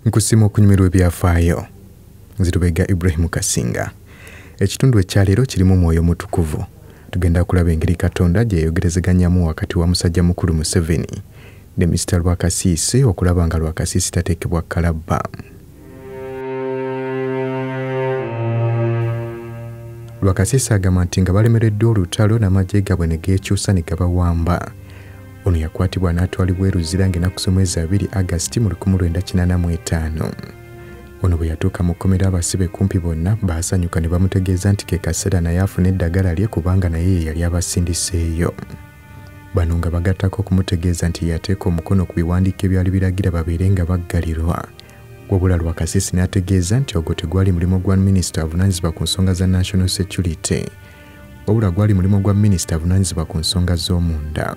Nkusima okunyumirwa ebyafaayo. Nzirubega Ibrahim Kasinga. Ekitundu ekyaleero kirimu mwoyo mutukuvu. Tugenda kulaba engeri Katonda gye yayogerezeganyamu wakati wa musajja mukulu Museveni ne Mr. Rwakasisi okulaba nga Rwakasisi tateekebwa kalabba. Rwakasisi agamba nti nga balemereddwa olutalo n'amagye gaabwe ne geekyusa ne gabawamba. Ono yakwatibwa n'atwalibwa e Luzira ng'ennaku z'omwezi 2 August 1985. Ono bwe yatuuka mu kkomera abasibe kumpi bonna baasanyuka ne bamutegeeza nti ke kaseera naye afuna eddagala lye kubanga naye ye yali abasindiseeyo. Bano nga bagattako okumutegeeza nti yateeka omukono ku biwandiiko ebyali biragira babeere nga baggalirwa. Wabula Rwakasisi n'ategeeza nti ogwo tegwali mulimo gwa minisita avunaanyizibwa ku nsonga za national security. Wabula gwali mulimo gwa minisita avunaanyizibwa ku nsonga z'omunda.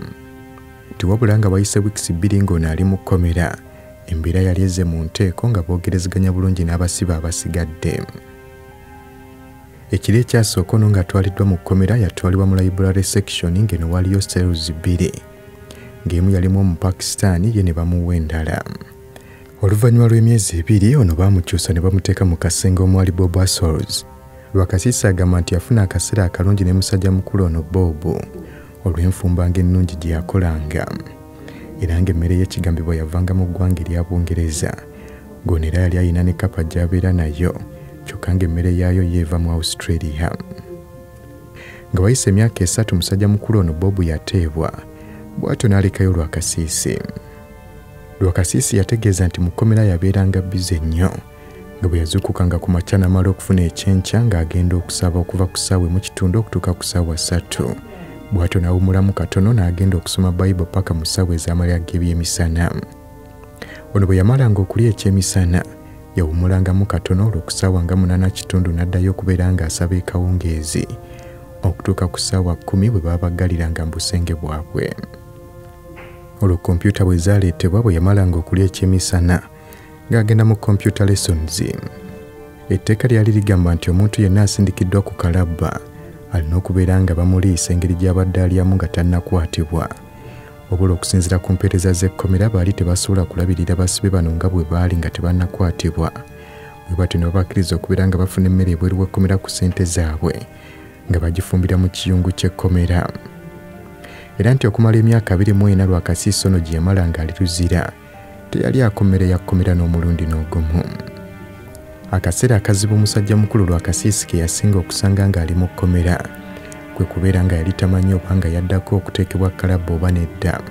Tiwabula nga wayise wiikisi 2 ng'ono ali mu kkomera. Embeera yali ezze mu nteeko nga boogerezeganya bulungi n'abasibe abasigadde. Ekiro ekyasooka ono ng'atwaliddwa mu kkomera yatwalibwa mu library section ng'eno waliyo cells 2. Ng'emu yalimu Omupakisitaani ye ne bamuwa endala. Oluvannyuma lw'emyezi 2 ono baamukyusa ne bamuteeka mu kasenge omwali Bob Assols. Rwakasisi agamba nti yafuna akaseera akalungi ne musajja mukulu ono Bob olw'enfumba ng'ennungi gye yakolanga. Era ng'emmere y'ekigambibwa yavanga mu ggwanga erya Bungereza. Gono era yali ayina ne kapa gy'abeera nayo, kyokka ng'emmere yaayo yeeva mu Australia. Nga wayise emyaka 3 musajja mukulu ono Bob yateebwa, bw'atyo n'alekayo Rwakasisi. Rwakasisi yategeeza nti mu kkomera yabeeranga bize nnyo, nga bwe yazuukukanga ku makya n'amala okufuna ekyenkya ng'agenda okusaba okuva ku ssaawa 1 okutuuka ku ssaawa 3. Bw'atyo n'awummulamu katono n'agenda okusoma Bayibuli paka mu ssaawa ez'amalya g'ebyemisana. Ono bwe yamalanga okulya ekyemisana yawummulangamu katono olwo ku ssaawa nga 8:30 n'addayo okubeera ng'asaba ekawungeezi okutuuka ku ssaawa 10 bwe baba baggaliranga mu busenge bwabwe. Olwo kompyuta bwe zaaleetebwa bwe yamalanga okulya ekyemisana ng'agenda mu computer lessons. Etteeka lyali ligamba nti omuntu yenna asindikiddwa ku kalabba alina okubeera nga bamuliisa engeri gy'abadde alyamu nga tannakwatibwa. Wabula okusinziira ku mpeereza z'ekkomera baali tebasobola kulabirira basibe bano nga bwe baali nga tebannakwatibwa. Bwe batyo ne babakkiriza okubeera nga bafuna emmere ebweru w'ekkomera ku ssente zaabwe nga bagifumbira mu kiyungu ky'ekkomera. Era nti okumala emyaka 24 Rwakasisi ono gye yamala ng'ali Luzira teyali akomera kkomera n'omulundi n'ogumu. Akaseera akazibu musajja mukulu Rwakasisi ke yasinga okusanga ng'ali mu kkomera kwe kubeera nga yali tamanyi oba nga yaddako okuteekebwa kalabba oba nedda.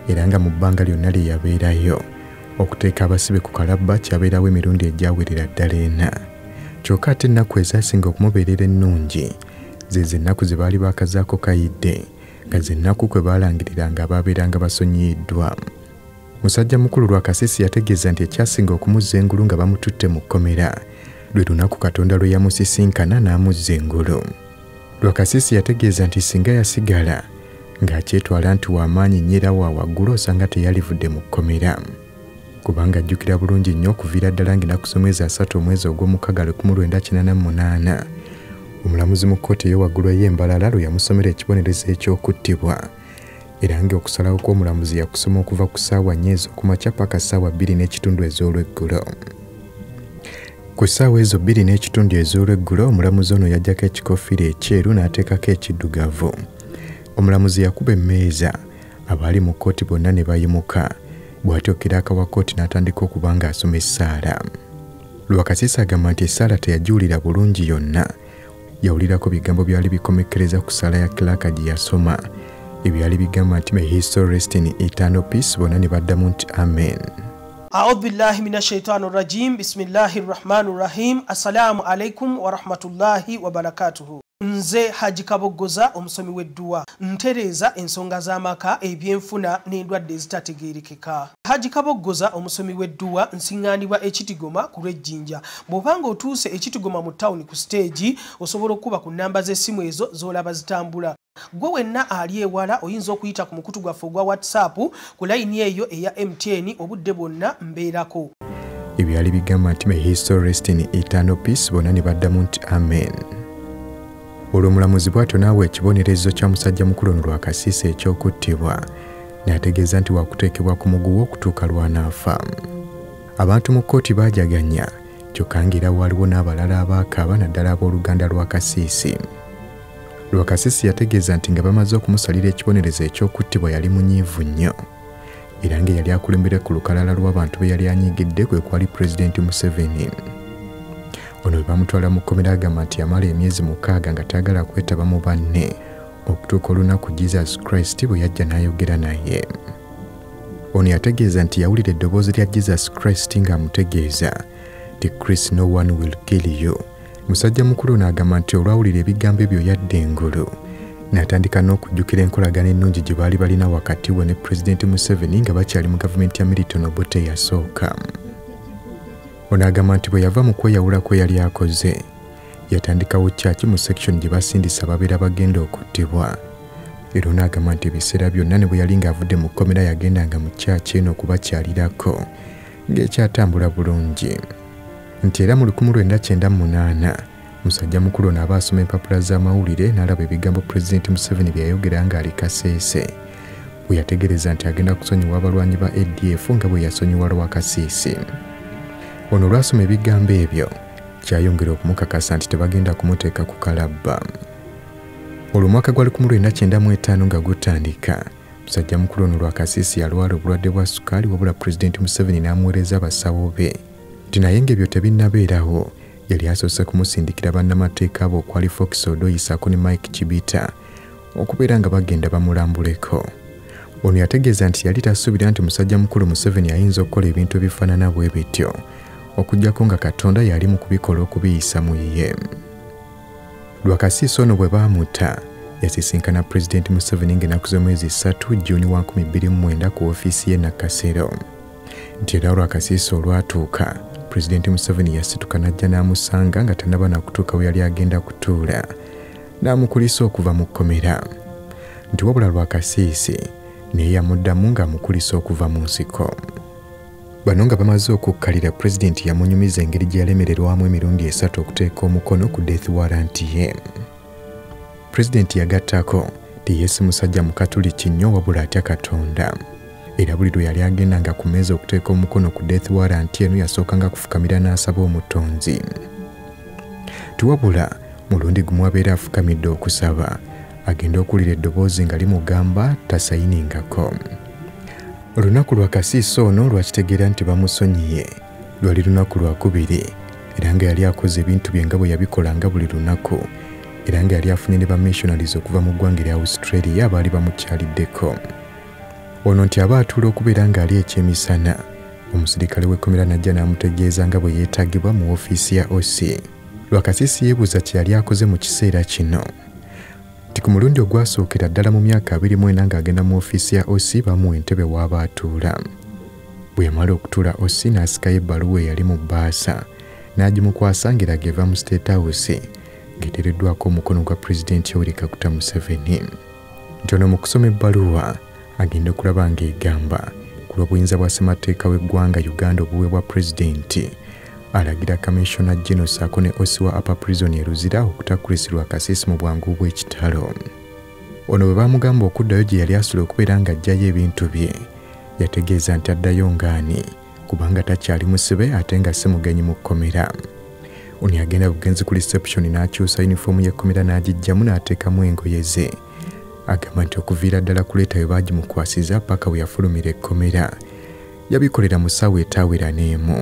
Era nga mu bbanga lyonna lye yabeerayo okuteeka abasibe ku kalabba kyabeerawo emirundi egyawerera ddala 4. Kyokka ate ennaku ezaasinga okumubeerera ennungi ze ennaku ze baali baakazaako kayidde nga ze ennaku kwe baalangiriranga abaabeeranga basonyiyiddwa. Musajja mukulu Rwakasisi yategeeza nti ekyasinga okumuzza engulu nga bamututte mu kkomera lwe lunaku Katonda lwe yamusisinkana n'amuzza engulu. Rwakasisi yategeeza nti singa yasigala ng'akyetwala nti w'amaanyi nnyo era wa waggulu osanga teyalivudde mu kkomera. Kubanga ajjukira bulungi nnyo okuviira ddala ng'ennaku z'omwezi 3 omwezi ogw'Omukaaga 1988 omulamuzi mu kkooti ey'owaggulu ey'Embalala lwe yamusomera ekibonerezo eky'okuttibwa. Era ng'okusalawo kw'omulamuzi yakusoma okuva ku ssaawa 4 ez'okumakya paka ssaawa 2:30 ez'olweggulo. Ku ssaawa ezo 2:30 ez'olweggulo omulamuzi ono yaggyako ekikoofiira ekyeru n'ateekako ekiddugavu. Omulamuzi yakuba emmeeza abaali mu kkooti bonna ne bayimuka. Bw'atyo kiraaka wa kkooti n'atandika okuba ng'asoma essaala. Rwakasisi agamba nti essaala teyagiwulira bulungi yonna. Yawulirako bigambo byali bikomekkereza ku ssaala ya kiraaka gye yasoma. Ebyali bigamba nti may his soul rest in eternal peace, bonna ne baddamu nti amen. A'udhu billahi minash shaitanir rajim. Bismillahir rahmanir rahim. Assalamu alaikum wa rahmatullahi wa barakatuhu. Nze Haji Kaboggoza omusomi w'edduwa ntereeza ensonga z'amaka ebyenfuna n'endwadde ezitategeerekeka. Haji Kaboggoza omusomi w'edduwa nsiŋŋaanibwa Ekitigoma ku Lwejjinja. Bw'obanga otuuse Ekitigoma mu ttawuni ku stage osobola okuba ku nnamba z'essimu ezo z'olaba zitambula. Gwe wenna ali ewala oyinza okuyita ku mukutu gwaffe ogwa WhatsApp ku layini eyo eya MTN obudde bwonna mbeerako. Ebyali bigamba nti may his soul rest in eternal peace, bonna ne baddamu nti amen. Olwo omulamuzi bw'atyo n'awa ekibonerezo kya musajja mukulu ono Rwakasisi eky'okuttibwa n'ategeeza nti waakuteekebwa ku muguwa okutuuka lw'anaafa. Abantu mu kkooti baajaganya kyokka ng'era waliwo n'abalala abaakaaba naddala ab'oluganda Rwakasisi. Rwakasisi yategeeza nti nga bamaze okumusalira ekibonerezo eky'okuttibwa yali munyiivu nnyo era nga yali akulembere ku lukalala lw'abantu be yali anyiigidde kwe kwali Pulezidenti Museveni. Ono bwe bamutwala mu kkomera agamba nti yamala emyezi 6 nga taagala kwetaba mu banne okutuuka olunaku Jesus Christ bwe yajja n'ayogera naye. Ono yategeeza nti yawulira eddoboozi lya Jesus Christ ng'amutegeeza nti Chris, no one will kill you. Musajja mukulu n'agamba nti olwawulira ebigambo ebyo yadda engulu n'atandika n'okujjukira enkolagana ennungi gye baali balina wakati we ne Pulezidenti Museveni nga bakyali mu gavumenti ya Milton Obote eyasooka. Ono agamba nti bwe yava mu kweyawula kwe yali akoze yatandikawo kyaki mu section gye basindisa ababeera bagenda okuttibwa. Era n'agamba nti ebiseera byonna ne bwe yali ng'avudde mu kkomera yagendanga mu kyaki eno okubakyalirako ng'ekyatambula bulungi. Nti era mu 1998 musajja mukulu ono aba asoma empapula z'amawulire n'alaba ebigambo Pulezidenti Museveni bye yayogera ng'ali Kaseese bwe yategereza nti agenda kusonyiwa abalwanyi ba ADF nga bwe yasonyiwa Rwakasisi. Ono lwasoma ebigambo ebyo kyayongera okumukakasa nti tebagenda kumuteeka ku kalabba. Olw'omwaka gwa 1995 nga gutandika musajja mukulu ono Rwakasisi yalwala obulwadde bwa sukaali wabula Pulezidenti Museveni n'amuweereza abasawo be nti naye ng'ebyo tebinnabeerawo yali asoose kumusindikira bannamateeka abo okwali Fox Odoyisaako ne Mike Chibita okubeera nga bagenda bamulambuleko. Ono yategeeza nti yali tasuubira nti musajja mukulu Museveni ayinza okukola ebintu ebifaanana bwe bityo okuggyako nga Katonda yali mu kubikola okubiyisa mu ye. Rwakasisi ono bwe baamutta yasisinkana Pulezidenti Museveni ng'ennaku z'omwezi 3 Juni 2009 ku ofiisi ye Nakasero. Nti era Rwakasisi olwatuuka Pulezidenti Museveni yasituka n'ajja n'amusanga nga tannaba nakutuuka we yali agenda kutuula n'amukulisa okuva mu kkomera. Nti wabula Rwakasisi naye yamuddamu ng'amukulisa okuva mu nsiko. Bano nga bamaze okukkalira Pulezidenti yamunyumiza engeri gye yalemererwamu emirundi 3 okuteeka omukono ku death warrant ye. Pulezidenti yagattako nti ye si musajja mukatuliki nnyo wabula atya Katonda. Era buli lwe yali agendanga ku mmeeza okuteeka omukono ku death warrant eno yasookanga kufukamira n'asaba omutonzi. Tiwabula mulundi gumu abeera afukamidde okusaba agenda okuwulira eddoboozi nga limugamba tasayiningako. Olunaku Rwakasisi ono lwakitegeera nti bamusonyiye lwali lunaku lwakubiri era nga yali akoze ebintu bye nga bwe yabikolanga buli lunaku era nga yali afunye ne bamissionaries okuva mu ggwanga erya Australia abaali bamukyaliddeko. Ono nti aba atuula okubeera ng'ali ekyemisana omusirikale w'ekkomera n'ajja n'amutegeeza nga bwe yeetaagibwa mu ofiisi ya OC. Rwakasisi yeebuuza kye yali akoze mu kiseera kino. Nti ku mulundi ogwasookera ddala mu myaka 24 ng'agenda mu ofiisi ya OC bamuwa entebe w'aba atuula. Bwe yamala okutuula OC n'asikayo ebbaluwa eyali mu bbaasa n'agimukwasa ng'eraga eva mu State House ng'eteereddwako omukono gwa Pulezidenti Katonda Museveni. Nti ono mu kusoma ebbaluwa agenda okulaba ng'egamba ku lw'obuyinza bwa ssemateeka w'eggwanga Uganda obuweebwa Pulezidenti alagira Commissioner General ssaako ne OC wa Upper Prison e Luzira okutakulisa Rwakasisi mu bwangu bw'ekitalo. Ono bwe baamugamba okuddayo gye yali asula okubeera ng'aggyayo ebintu bye yategeeza nti addayo ngaani kubanga takyali musibe ate nga si mugenyi mu kkomera. Ono yagenda bugenzi ku reception n'akyusa yunifoomu y'ekkomera n'agiggyamu n'ateekamu engoye ze. Agamba nti okuviira ddala kuleeta we baagimukwasiza paka bwe yafulumira ekkomera yabikolera mu ssaawa etaawera n'emu.